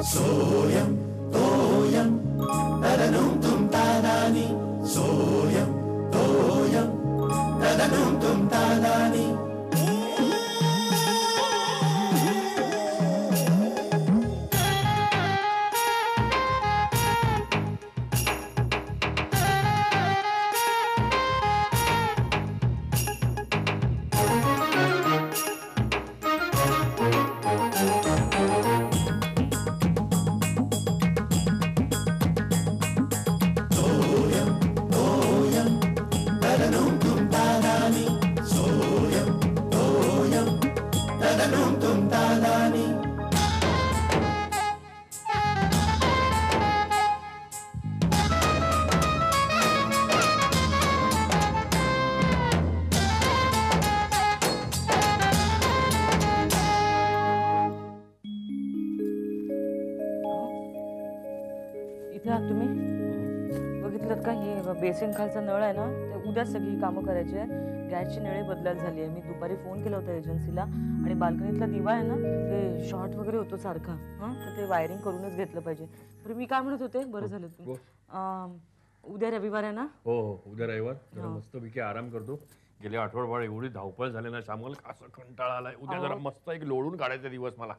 सोयम तोयम तदनुम तुम तादानी सोयम तोयम तदनुम तुम तादानी इथे आहात तुम्ही? बघितलं का? हे बेसिन खालचा नळ आहे ना, ते उद्या सगळी कामं करायची आहे. गॅसची नळी बदलायला झाली आहे. मी दुपारी फोन केला होता एजन्सीला आणि बाल्कनीतला दिवा आहे ना, ते शॉर्ट वगैरे होतो सारखा. तर ते वायरिंग करूनच घेतलं पाहिजे. बरं मी काय म्हणत होते, बरं झालं तुम्ही. उद्या रविवार आहे ना? हो हो, उद्या रविवार. जरा मस्तपैकी आराम करतो. गेल्या आठवडाभर एवढी धावपळ झाली ना श्यामल, असं कंटाळा आलाय. उद्या जरा मस्त एक लोळून काढायचा दिवस मला.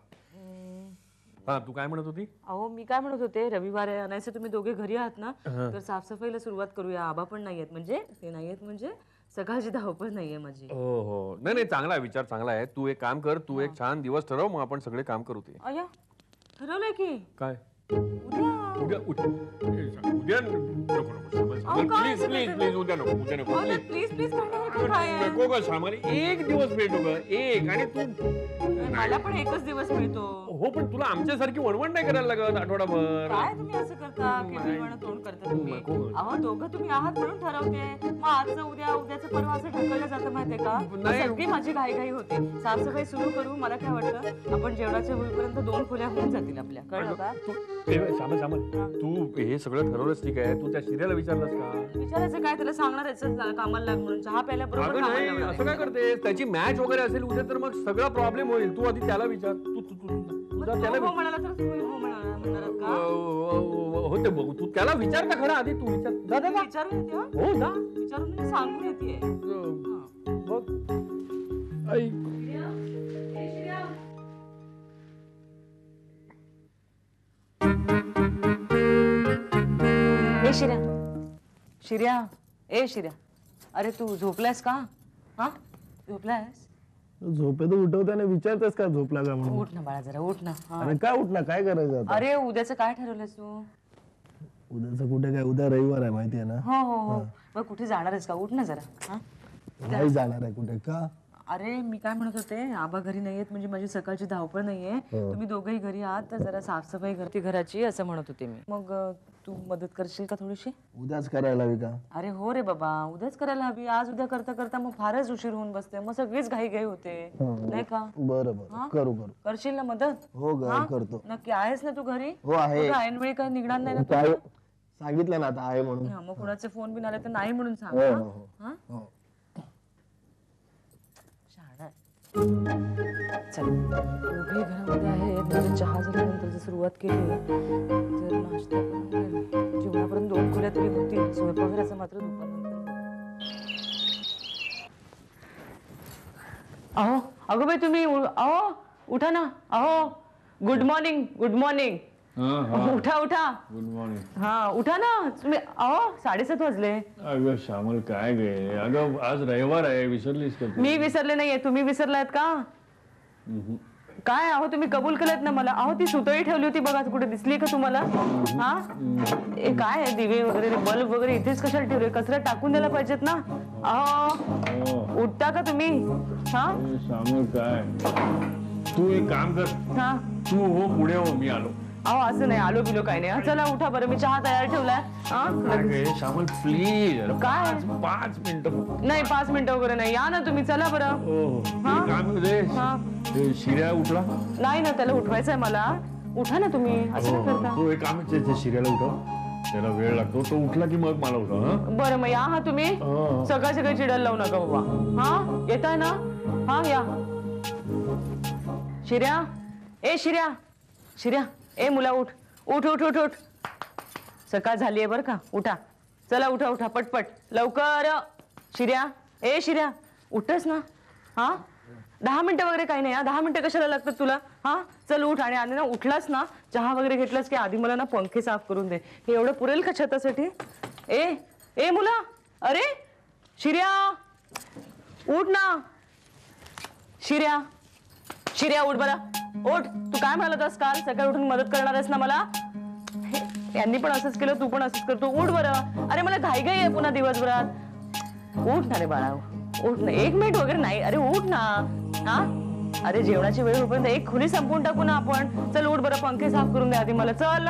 हा, तू काय म्हणत होती? अहो मी काय म्हणत होते, रविवार आहे अनायसे तुम्ही दोघे घरी आहात ना, तर साफसफाईला सुरुवात करूया. आबा पण नाहीयेत, म्हणजे ते नाहीयेत म्हणजे सकाळची धावपळ नाहीये माझी. हो हो, नाही नाही, चांगला आहे, विचार चांगला आहे. तू एक काम कर, तू एक छान दिवस ठरव, मग आपण सगळे काम करू. ते अय्या ठरवलंय की काय? उद्या उद्या प्लीज प्लीज प्लीज, उद्या नको, उद्या नको प्लीज प्लीज नको ग श्यामल, एक दिवस भेटू ग, एक. आणि तू, मला पण एकच दिवस मिळतो. हो पण तुला आमच्यासारखी वणवण नाही करायला लागत आठवडाभर. काय तुम्ही असं करता, किती तोंड करता तुम्ही? अहो दोघं तुम्ही आहात म्हणून ठरवते. मग आजचं उद्या, उद्याचं परवा असं ढकललं जातं माहितीये का? सगळी माझी घाई होते. साफसफाई सुरू करू. मला काय वाटतं, आपण जेवणाच्या होईपर्यंत 2 खोल्या होऊन जातील आपल्या. कळलं का? श्यामल श्यामल, तू हे सगळं ठरवलंस ठीक आहे. तू त्या शिर्याला विचारलंस का? विचारायचं काय, त्याला सांगणार आहे कामाला लाग म्हणून. चहा प्यायला बरोबर नाही, असं काय करते? त्याची मॅच वगैरे असेल उद्या तर मग सगळा प्रॉब्लेम होईल. तू आधी त्याला विचार. हो म्हणाला तर तुम्ही हो म्हणणार का? होते बघू, तू त्याला विचार का खरं आधी. तू विचार. विचारून येते. हो जा, विचारून सांगून येते. बघ आई. ए शिर्या, शिर्या, ए शिर्या, अरे तू झोपलायस का? हा, झोपलायस? झोपेतून उठवताना विचारतेस का झोपला का म्हणून? उठ ना बाळा जरा, उठ ना. अरे काय उठणार, काय करायचं आता? अरे उद्याचं काय ठरवलंयस तू? उद्याचं कुठे काय, उद्या रविवार आहे माहिती आहे ना? हो हो हो, मग कुठे जाणार आहेस का? उठ ना जरा. नाही जाणार आहे कुठे का? अरे मी काय म्हणत होते, आबा घरी नाहीयेत म्हणजे माझी सकाळची धावपळ नाहीये. तुम्ही दोघंही घरी आहात तर जरा साफसफाई करते घराची, असं म्हणत होते मी. मग तू मदत करशील का थोडीशी? उद्याच करायला हवी का? अरे हो रे बाबा, उद्याच करायला हवी. आज उद्या करता करता मग फारच उशीर होऊन बसते. मग सगळीच घाई घाई होते, नाही का? बरं बरं, करू करू. करशील ना मदत? हो ग, करतो. नक्की आहेस ना तू घरी? हो आहे. ऐनवेळी काही निघणार नाही ना? काय सांगितलं ना आता आहे म्हणून. मग कुणाचे फोन बिन आले तर नाही म्हणून सांग. हो. चल, दोघे घरामध्ये आहेत. माझ्या चहा झाल्यानंतर सुरुवात केली तर नाश्ता जेवणापर्यंत 2 खोल्या तरी होतील. स्वयंपाकघराचं मात्र दुपारनंतर. अहो अगं बाई तुम्ही, अहो उठा ना. अहो गुड मॉर्निंग, गुड मॉर्निंग. उठा उठा. Good morning. हा उठा ना तुम्ही. अहो 7:30 वाजले. अगं श्यामल काय गे, अगं आज रविवार आहे, विसरलीस का? मी विसरले नाहीये, तुम्ही विसरलात का? काय? अहो तुम्ही कबूल केलं ना मला. अहो ती सुतळी ठेवली होती बघा, कुठे दिसली का तुम्हाला? हा, हे काय आहे, दिवे वगैरे बल्ब वगैरे इथेच कशाला ठेवले? कचऱ्यात टाकून द्यायला पाहिजेत ना. अहो उठता का तुम्ही? हा श्यामल काय, तू एक काम कर, हा तू हो पुढे हो, मी आलो. अहो असं नाही, आलो बिलो काही नाही. चला उठा बरं, मी चहा तयार ठेवलाय. श्यामल प्लीज. काय? 5 मिनिटं. नाही 5 मिनिटं वगैरे नाही, या ना तुम्ही. चला बरं. काम शिर्या उठला नाही ना, त्याला उठवायचंय मला. उठा ना तुम्ही, असं काय करता? तू एक काम, शिर्याला उठव, त्याला वेळ लागतो. तो उठला की मग मला उठव. बरं मग या. हा तुम्ही सगळं चिडायला लावू नका बाबा. हा येताय ना? हा या. शिर्या, ए शिर्या, शिर्या, ए मुला उठ उठ उठ उठ उठ. सकाळ झालीये बरं का, उठा. चला उठा उठा पटपट लवकर. शिर्या, ए शिर्या, उठस ना. हा 10 मिनिटं वगैरे काही नाही. 10 मिनिटं कशाला लागतात तुला? हा चल उठ. आणि आधी ना उठलास ना, चहा वगैरे घेतलास की आधी मला ना पंखे साफ करून दे. हे एवढं पुरेल का छतासाठी? ए ए मुला, अरे शिर्या उठ ना. शिर्या, शिर्या उठ बरं, उठ. तू काय म्हणाला होतास काल? सकाळी उठून मदत करणार आहेस ना मला? यांनी पण असंच केलं, तू पण असंच करतो. उठ बरं. अरे मला घाई घाई आहे पुन्हा दिवसभरात. उठ ना रे बाळा, उठ ना. 1 मिनिट वगैरे नाही. अरे उठ ना. हा अरे जेवणाची वेळ होईपर्यंत एक खोली संपवून टाकू ना आपण. चल उठ बरं, पंखे साफ करून दे आधी मला. चल.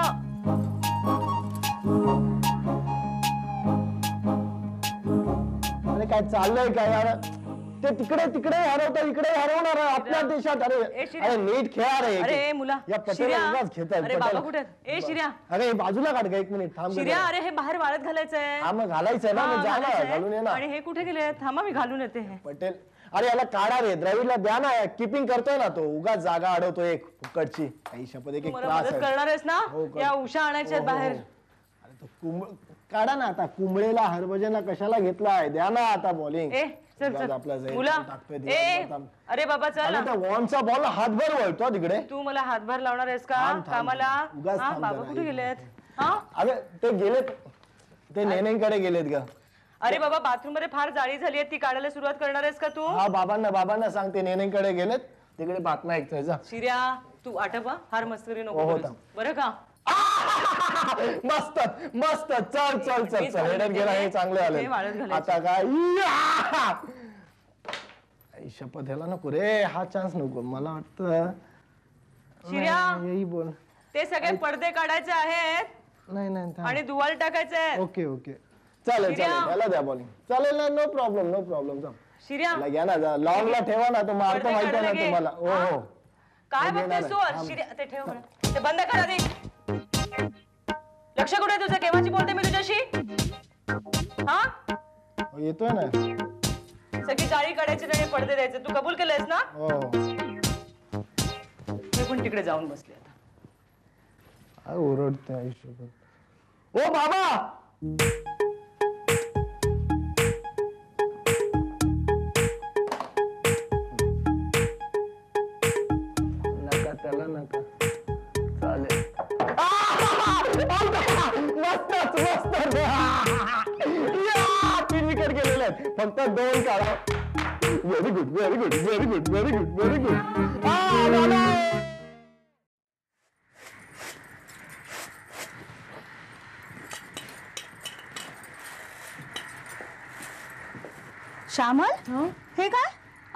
अरे काय चाललंय काय यार? ते तिकडे तिकडे हरवतं, इकडे हरवणार आहे आपल्या देशात. अरे अरे नीट खेळा रे. अरे मुला, या पटेला उगाच खेळतायत. अरे बाबा कुठे? ए शिर्या, अरे हे बाजूला काढ का 1 मिनिट थांब. शिर्या, अरे हे बाहेर वाळत घालायचंय. हा मग घालायचंय ना, मग जा ना घालून ये ना. आणि हे कुठे गेले? थांबा मी घालून येते. हे पटेल, अरे याला काढा रे, द्रविडला द्या ना. कीपिंग करतोय ना तो, उगाच जागा अडवतो एक फुकटची. काही शपथ एक मला त्रास मदत आहे. करणार आहेस ना? हो, कर. या उषा आणायच्या आहेत बाहेर. अरे तो काढा ना आता. कुंबळेला हरभजनला कशाला घेतलाय? द्या ना आता बॉलिंग. ए चल चल आपला मुला. ए अरे बाबा चल ना. वॉनचा बॉल हातभर वळतो तिकडे. तू मला हातभार लावणार आहेस का थांब, थांब. कामाला? उगाच हा थांब बाबा जरा. कुठे गेलेत? हा अरे ते गेलेत, ते नेनेंकडे गेलेत का? अरे बाबा बाथरूम मध्ये फार जाळी झाली आहे, ती काढायला सुरुवात करणार आहेस का तू? हा बाबांना सांग, ते नेनेंकडे गेलेत. तिकडे बातम्या ऐकतोय जा. शिर्या तू आटपा, फार मस्करी नको हो, करूस. थांब. बरं का? मस्त मस्त. चल चल चल चल. हेडर गेला, हे चांगले आले. हे वाळत घालायचे. आता काय या! आई शपथ, ह्याला नको रे, हा चान्स नको. मला वाटतं शिर्या यही बोल. ते सगळे पडदे काढायचे आहेत नाही नाही थांब. आणि दुवाल टाकायचे आहेत. ओके ओके चालेल शिर्या. चालेल. याला द्या बॉलिंग. चालेल ना, नो प्रॉब्लेम नो प्रॉब्लेम. शिर्या त्याला घ्या ना, लॉंगला ठेवा ना, तो मारतो पडदे माहिती आहे काढायला ना घे. तुम्हाला. हो हा? हो. काय घेणार बघतेस तू? आहे. थांब. शिर्या ते ठेव बरं. ते बंद कर आधी. लक्ष कुठे आहे तुझं? केव्हाची बोलते मी तुझ्याशी? हा हो, येतोय ना. सगळी जाळी काढायची आणि पडदे द्यायचे. तू कबूल केलंयस ना? हो मी पण तिकडे जाऊन बसले आता. काय ओरडते आयुष्यभर. ओ बाबा, नका त्याला नका. चालेल. मस्तच मस्त. या, 3 विकेट गेलेले आहेत. फक्त 2 काढा. Very good very good very good very good very good. Shyamal, हे काय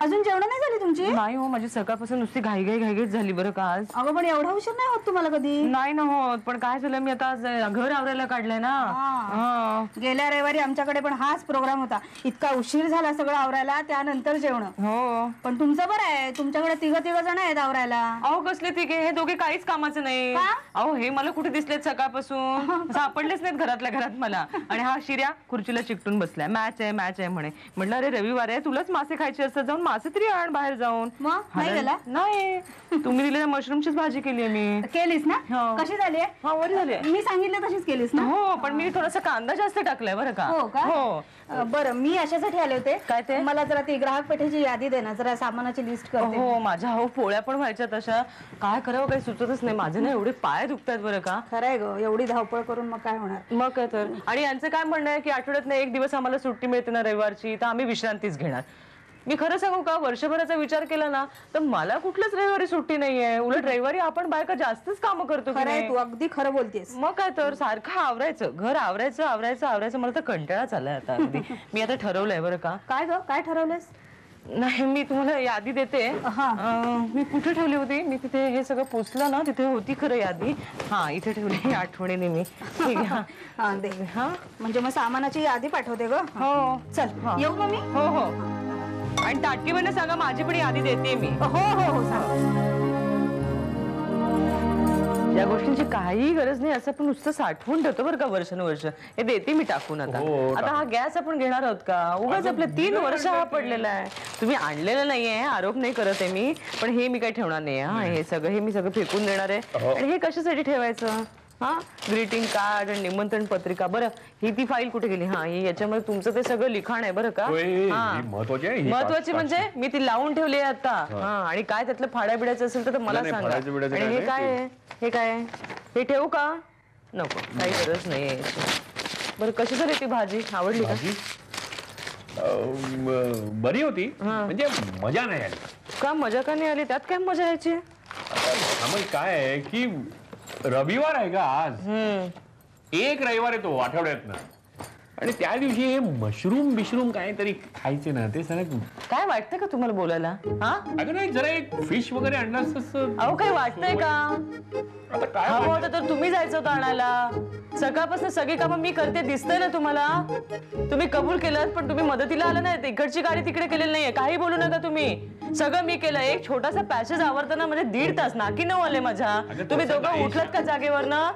अजून जेवण नाही झाली तुमची? नाही हो, माझी सकाळपासून नुसती घाईघाईच झाली बरं का आज. अगं पण एवढा उशीर नाही होत तुम्हाला कधी? नाही ना होत, पण काय झालं, मी आता आज घर आवरायला काढलंय ना. हा. गेल्या रविवारी आमच्याकडे पण हाच प्रोग्राम होता. इतका उशीर झाला सगळं आवरायला, त्यानंतर जेवण. हो पण तुमचं बरं आहे, तुमच्याकडे तिघ जण आहेत आवरायला. अहो कसले तिघे? हे दोघे काहीच कामाचे नाही. का? अहो हे मला कुठे दिसलेत सकाळपासून? सापडलेच नाहीत घरातल्या घरात मला. आणि हा शिर्या खुर्चीला चिकटून बसलाय. मॅच आहे म्हणे. म्हटलं अरे रविवार आहे, तुलाच मासे खायचे असतात, जाऊन मासे तरी आण बाहेर जाऊन. मग नाही गेला? नाही, तुम्ही दिलेल्या मशरूमचीच भाजी केली मी. केलीस ना? हो. कशी झाली? हा बरी झाली. मी सांगितलं तशीच केलीस ना? हो, पण मी थोडासा कांदा जास्त टाकलाय बरं का. हो का? हो. बरं, मी अशासाठी आले होते. काय ते? मला जरा ती ग्राहक पेठेची यादी दे ना, जरा सामानाची लिस्ट करते. हो, माझ्या पोळ्या पण व्हायच्या तशा. काय करावं काही सुचतच नाही. माझे ना एवढे पाय दुखतात बरं का. खरंय ग, एवढी धावपळ करून मग काय होणार? मग काय तर. आणि यांचं काय म्हणणं आहे की आठवड्यात 1 दिवस आम्हाला सुट्टी मिळते ना रविवारची, तर आम्ही विश्रांतीच घेणार. मी खरं सांगू का, वर्षभराचा विचार केला ना तर मला कुठल्याच रविवारी सुट्टी नाहीये. उलट रविवारी आपण बायका जास्तच कामं करतो की खरंय, नाही? तू अगदी खरं बोलतेस. मग काय तर, सारखं आवरायचं, घर आवरायचं. मला तर कंटाळा चाललाय आता अगदी. मी आता ठरवलंय बरं का. काय ग, काय ठरवलंस? नाही, मी तुम्हाला यादी देते. मी कुठे ठेवली होती? मी तिथे हे सगळं पोचलं ना, तिथे होती खरं यादी. हा, इथे ठेवली आठवणीने मी. ठीक आहे. हा दे. हा म्हणजे मग सामानाची यादी पाठवते ग. हो चल येऊ मग मी. हो हो. आणि ताटकीपणे सांगा, माझी पण यादी देते मी. हो हो हो सांग. या गोष्टींची काहीही गरज नाही, असं आपण नुसतं साठवून ठेवतो बरं का वर्षानुवर्ष. हे देते मी टाकून आता. आता हा गॅस आपण घेणार आहोत का? उगाच आपले 3 वर्ष हा पडलेला आहे. तुम्ही आणलेलं नाहीये, आरोप नाही करत आहे मी, पण हे मी काही ठेवणार नाही. हा, हे मी सगळं फेकून देणार आहे. आणि हे कशासाठी ठेवायचं? हा, ग्रीटिंग कार्ड आणि निमंत्रण पत्रिका. बरं, ही ती फाईल कुठे गेली? हा, ही याच्यामध्ये तुमचं ते सगळं लिखाण आहे बरं का? महत्वाची म्हणजे मी ती लावून ठेवली आहे आता. हा, आणि काय त्यातलं फाड्या बिड्याचं असेल तर मला सांगा. आणि हे काय आहे? हे काय आहे? हे ठेवू का? नको, काही गरज नाहीये. बरं, कशी झाली ती भाजी? आवडली का? बरी होती, म्हणजे मजा नाही आली. का मजा का नाही आली? त्यात काय मजा यायची? काय आहे की रविवार आहे का आज? एक रविवार येतो आठवड्यातनं, आणि त्या दिवशी हे मशरूम काहीतरी खायचे ना, ते सगळं काय वाटतं का तुम्हाला बोलायला? हा, अगं नाही, जरा एक फिश वगैरे आणलं असतं. अहो, काही वाटतंय का? आता काय हवं होतं तर तुम्ही जायचं होतं आणायला. सकाळपासून सगळी कामं मी करते, दिसतंय ना तुम्हाला. तुम्ही कबूल केलं, पण तुम्ही मदतीला आला नाही. इकडची गाडी तिकडे केलेली नाहीये. काही बोलू नका तुम्ही. सगळं मी केलं. एक छोटासा पॅसेज आवरताना म्हणजे 1.5 तास नाकी नऊ आले माझ्या. तुम्ही दोघं उठलात का जागेवरनं?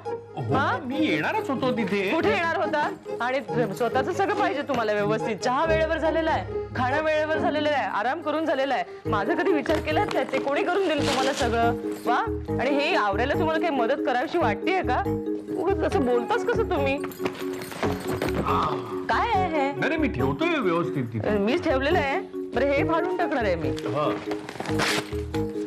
हा, मी येणारच होतो तिथे. कुठे येणार होता? आणि स्वतःच सगळं पाहिजे तुम्हाला व्यवस्थित. चहा वेळेवर झालेला आहे, खाणं वेळेवर झालेलं आहे, आराम करून झालेला आहे. माझा कधी विचार केलाच नाही? ते कोणी करून दिलं तुम्हाला सगळं? वा, आणि हे आवरायला तुम्हाला काही मदत करावीशी वाटतेय का? उगाच कसं बोलताच कसं तुम्ही? काय आहे हे? नाही, मी ठेवतोय व्यवस्थित. मीच ठेवलेलं आहे. बरं, हे फाडून टाकणार आहे मी.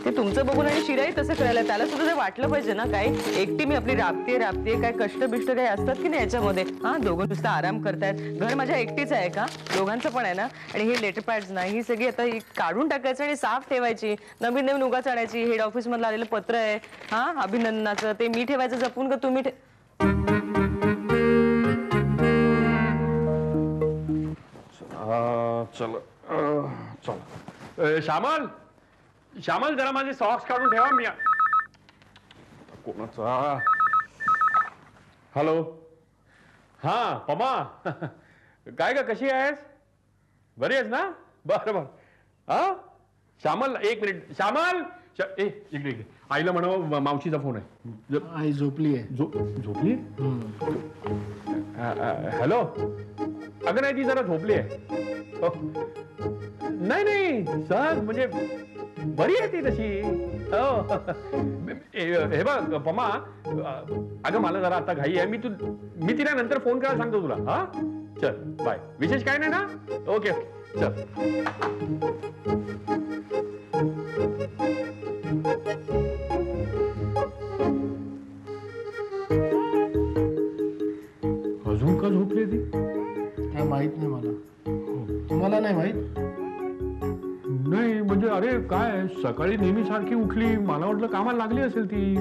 ते तुमचं बघून आणि शिराई तसं करायला, त्याला सुद्धा ते वाटलं पाहिजे ना. काय एकटी मी आपली राबते काय कष्ट बिष्ट काही असतात की नाही याच्यामध्ये? हा, दोघं नुसतं आराम करतायत. घर माझ्या एकटीच आहे का? दोघांचं पण आहे ना. आणि हे लेटर पॅड्स ना, ही सगळी आता काढून टाकायचं आणि साफ ठेवायची. नवीन उगा चढायची. हेड ऑफिस मधलं आलेलं पत्र आहे, हा, अभिनंदनाचं, ते मी ठेवायचं जपून का तुम्ही श्यामल, जरा माझे सॉक्स काढून ठेवा. मी कोणाचा? हॅलो, हा पमा, काय का, कशी आहेस? बरी आहेस ना? बरं. हा, श्यामल, एक मिनिट. श्यामल, इकडे आईला म्हणावं मावशीचा फोन आहे. आई झोपली आहे. झोपली? हॅलो, अगं नाही, ती जरा झोपली आहे. नाही सर, म्हणजे बरी आहे ती तशी. हे बघ पमा, अगं मला जरा आता घाई आहे. मी तिला नंतर फोन करायला सांगतो तुला. हा, चल बाय. विशेष काय नाही ना? ओके, चल. अजून का झोपली ती? काय माहित नाही मला. तुम्हाला नाही माहित? नाही म्हणजे, अरे काय, सकाळी नेहमी सारखी उठली. मला वाटलं कामाला लागली असेल ती.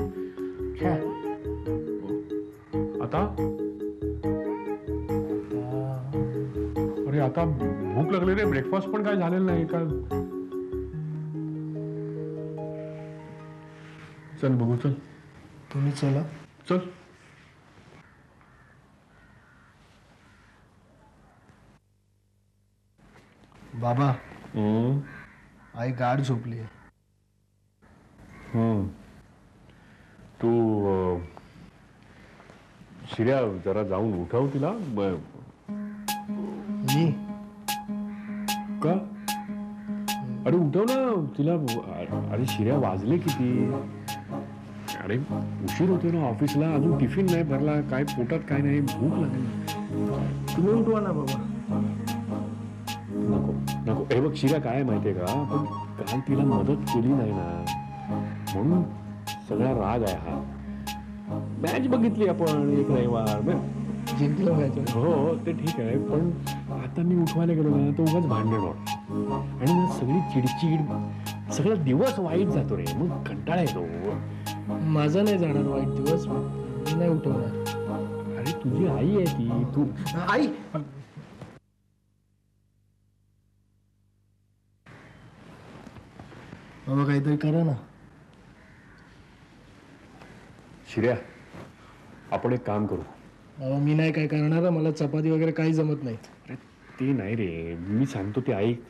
आता अरे आता भूक लागली रे. ब्रेकफास्ट पण काय झालेलं नाही का? चल बघू, चल. तुम्ही चला. चल. बाबा, आई गाढ झोपली आहे. तू शिर्या, जरा जाऊन उठव तिला. मी का? अरे उठव ना तिला. अरे शिर्या, वाजले किती? अरे उशीर होते ना ऑफिसला. अजून टिफिन नाही भरला. काय पोटात काय नाही, भूक लागली. तुम्ही उठवा ना बाबा. नको. हे बघ शिर्या, काय माहितीये का, आपण काल तिला मदत केली नाही ना, म्हणून सगळा राग आहे हा. मॅच बघितली आपण एक रविवार, जिंकलं मॅच. हो ते ठीक आहे, पण आता मी उठवायला गेलो ना तर उगाच भांडण होणार आणि मग सगळी चिडचिड, सगळा दिवस वाईट जातो रे. मग कंटाळा येतो. माझा नाही जाणार वाईट दिवस. मी नाही उठवणार. अरे तुझी आई आहे ती. तू आई, बाबा काहीतरी करा ना. शिर्या, आपण एक काम करू. बाबा मी नाही काय करणार. मला चपाती वगैरे काही जमत नाही. अरे ते नाही रे, मी सांगतो ते ऐक.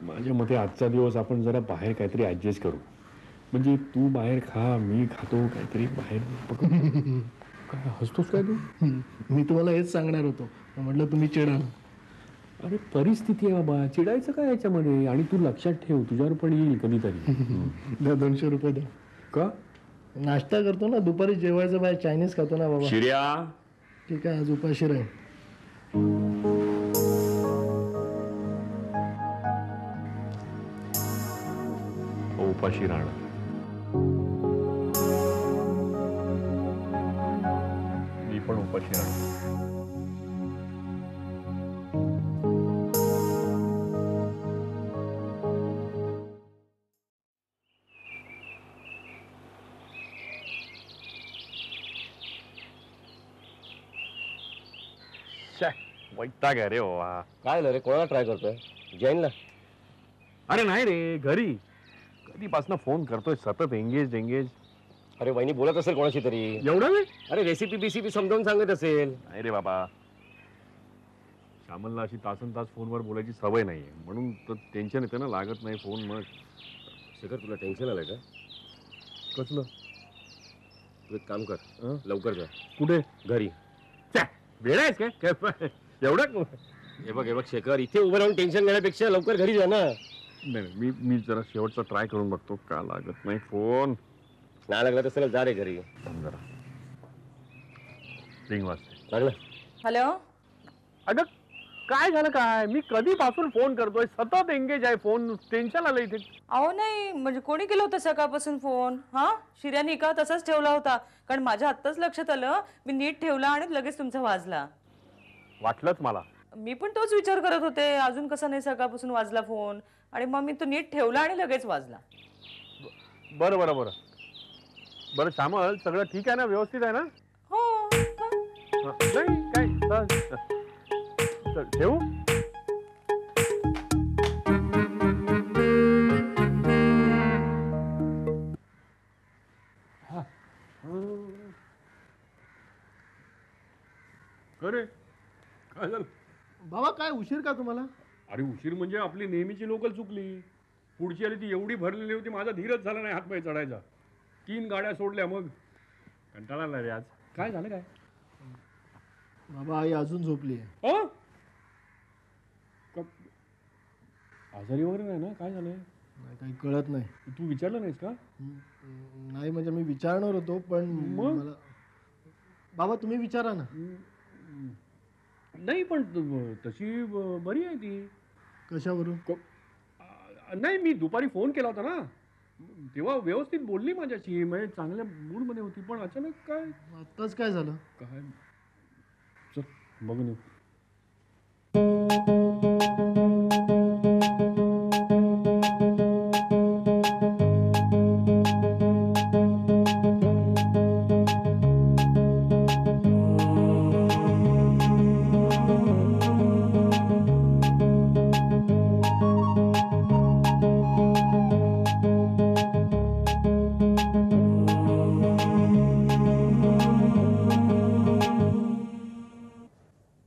माझ्या मते आजचा दिवस आपण जरा बाहेर काहीतरी ऍडजस्ट करू. म्हणजे तू बाहेर खा, मी खातो काहीतरी बाहेर पकडू. काय हसतोस काय तू? मी तुम्हाला हेच सांगणार होतो, म्हटलं तुम्ही चिडा. अरे परिस्थिती आहे बाबा, चिडायचं काय याच्यामध्ये? आणि तू लक्षात ठेव, तुझ्यावर पण येईल कधीतरी. द्या 200 रुपये द्या. का? नाश्ता करतो ना, दुपारी जेवायचं बाहेर चायनीज खातो ना बाबा. शिर्या, ठीक आहे, आज उपाशी राहील. उपाशी राहणार. मी पण उपाशी राहणार. वैताग आहे रे बाबा. काय रे, कोणाला ट्राय करतोय? जैनला? अरे नाही रे, घरी कधीपासून फोन करतोय, सतत एंगेज. अरे वहिनी बोलत असेल कोणाशी तरी. एवढा वेळ? अरे रेसिपी बिसिपी समजावून सांगत असेल. नाही रे बाबा, श्यामलला अशी तासन तास फोनवर बोलायची सवय नाहीये, म्हणून तर टेन्शन येतं ना, लागत नाही फोन. मग शेखर, तुला टेन्शन आलंय का? कसलं? तू एक काम कर, हं? लवकर जा. कुठे? घरी. वेळ आहेस काय? एवढं? हे बघ शेखर, इथे उभं राहून टेन्शन घेण्यापेक्षा लवकर घरी जा ना. नाही, मी जरा शेवटचा ट्राय करून बघतो, का लागत नाही फोन. नाही लागला तर जा रे घरी. जरा रिंग वाजते. लागलं? हॅलो. अगं काय झालं? काय मी कधीपासून फोन करतोय, सतत एंगेज आहे फोन. टेन्शन आलं इथे. अहो नाही, म्हणजे कोणी केलं होतं सकाळपासून फोन? हा, शिर्यानी का तसाच ठेवला होता? कारण माझ्या आत्ताच लक्षात आलं, मी नीट ठेवला आणि लगेच तुमचा वाजला. वाटलंच मला. मी पण तोच विचार करत होते, अजून कसा नाही सकाळपासून वाजला फोन. आणि मग मी तो नीट ठेवला आणि लगेच वाजला. बरं श्यामल, सगळं ठीक आहे ना? व्यवस्थित आहे ना? हो. नाही काय? चल ठेवू? अरे काय झालं बाबा? काय उशीर का तुम्हाला? अरे उशीर म्हणजे आपली नेहमीची लोकल चुकली. पुढची आली ती एवढी भरलेली होती, माझा धीरच झाला नाही हातपाय चढायचा. 3 गाड्या सोडल्या, मग कंटाळा आला रे आज. काय झालं काय? बाबा, आई अजून झोपली आहे. आजारी वगैरे नाही ना? काय झालंय? नाही, काही कळत नाही. तू विचारलं नाहीस का? नाही म्हणजे मी विचारणार होतो, पण मग? मला. बाबा तुम्ही विचारा ना. नाही पण तशी बरी आहे ती. कशावरून? नाही, मी दुपारी फोन केला होता ना, तेव्हा व्यवस्थित बोलली माझ्याशी, म्हणजे चांगल्या मूडमध्ये होती. पण अचानक काय? आत्ताच काय झालं? काय? चल बघून येऊ.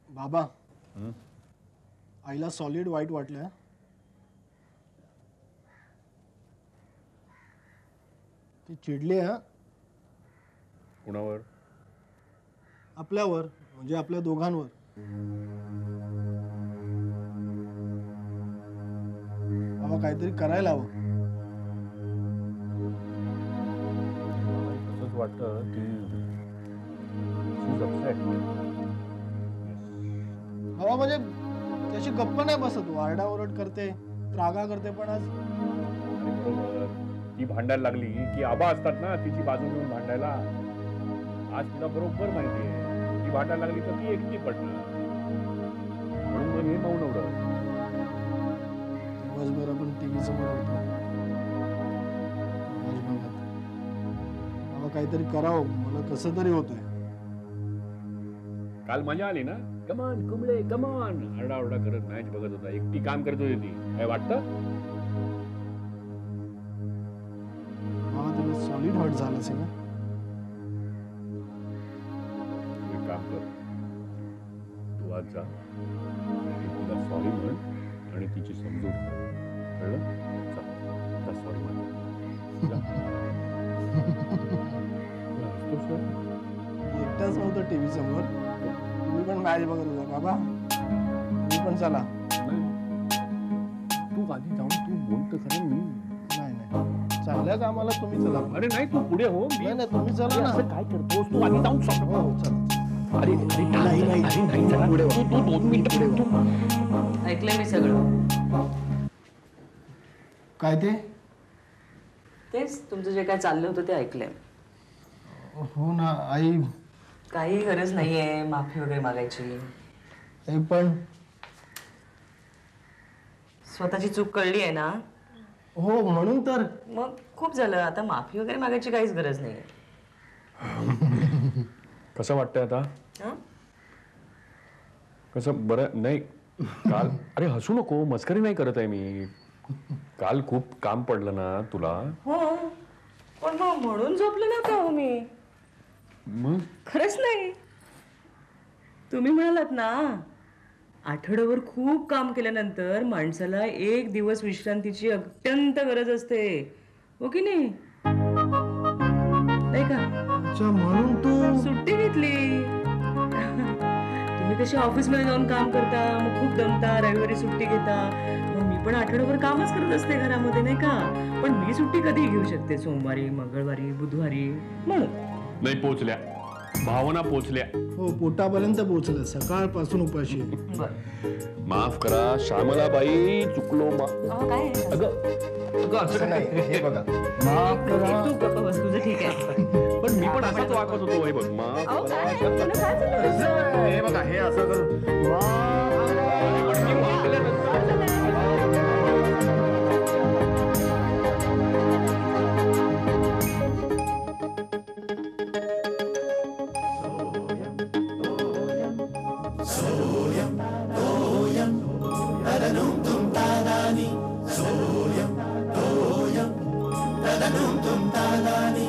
बाबा, आईला सॉलिड वाईट वाटलं. ती चिडली आहे. कुणावर? आपल्यावर, म्हणजे आपल्या दोघांवर. बाबा काहीतरी करायला हवं. असंच वाटतं की बाबा म्हणजे त्याची गप्प नाही बसत. आरडाओरड करते, त्रागा करते. पण आज बरोबर ती भांडायला लागली की आबा असतात ना तिची बाजू घेऊन भांडायला. आज तिला बरोबर माहिती आहे ती भांडायला लागली तर ती एकटी पडणार, म्हणून मग हे मौन उडत. दिवसभर आपण टीव्ही समोर होतो. बाबा काहीतरी करावं, मला कसं तरी होतंय. काल मजा आली ना? कमान कुंबळे कमान, आरडाओरडा करत मॅच बघत होता, एकटी काम करत होती ती. काय वाटतं? बाबा तुला सॉलिड हर्ट झालं असेल ना? एक काम कर, तू आज जा, तिला सॉरी म्हण आणि तिची समजूत कर. कळलं? सॉरी म्हण. टीव्ही समोर. तुम्ही पण मॅच बघत होता बाबा. तुम्ही पण चला. तू आधी जाऊन तू बोलतो खरं मी. नाही चांगल्या कामाला तुम्ही चला. अरे नाही तू पुढे हो. नाही नाही तुम्ही चला ना. काय करतोस तू आधी जाऊन सांग. हो चला. अरे अरे नाही चला. पुढे तू 2 मिनिटं ऐकलंय मी सगळं. काय ते? तेच तुमचं जे काय चाललं होतं ते ऐकलंय. हो ना आई. काही गरज नाहीये माफी वगैरे मागायची. आई पण स्वतःची चूक कळली आहे ना, हो म्हणून तर. मग खूप झालं. आता माफी वगैरे मागायची काहीच गरज नाहीये. कसं वाटतंय आता? हं? कसं बरं नाही काल अरे हसू नको, मस्करी नाही करत आहे मी. काल खूप काम पडलं ना तुला. हो पण मग म्हणून झोपले नव्हते हो मी. मग खरंच नाही. तुम्ही म्हणालात ना आठवड्यावर खूप काम केल्यानंतर माणसाला एक दिवस विश्रांतीची अत्यंत गरज असते, हो की नाही? नाही का? अच्छा म्हणून तू सुट्टी घेतली. तुम्ही कशी ऑफिसमध्ये जाऊन काम करता, मग खूप दमता, रविवारी सुट्टी घेता. मग मी पण आठवड्याभर कामच करत असते घरामध्ये, नाही का? पण मी सुट्टी कधी घेऊ शकते? सोमवारी, मंगळवारी, बुधवारी. म्हणून नाही पोचल्या भावना पोचल्या. हो पोटापर्यंत पोहोचलं. सकाळपासून उपाशी आहे. बरं. माफ करा श्यामलाबाई, चुकलो काय अगं असं नाही हे बघा. माफ करा. तू गप्प बस, तुझं ठीक आहे. पण मी पण असाच वागत होतो. हे बघ माफ अहो, करा. काय? तुला काय चाललं? हे बघा हे असं करून माफ करा. पण मी माफ केल्यानंतर तदनुं तुम तादानी. सोयम तोयम तदनुं तुम तादानी.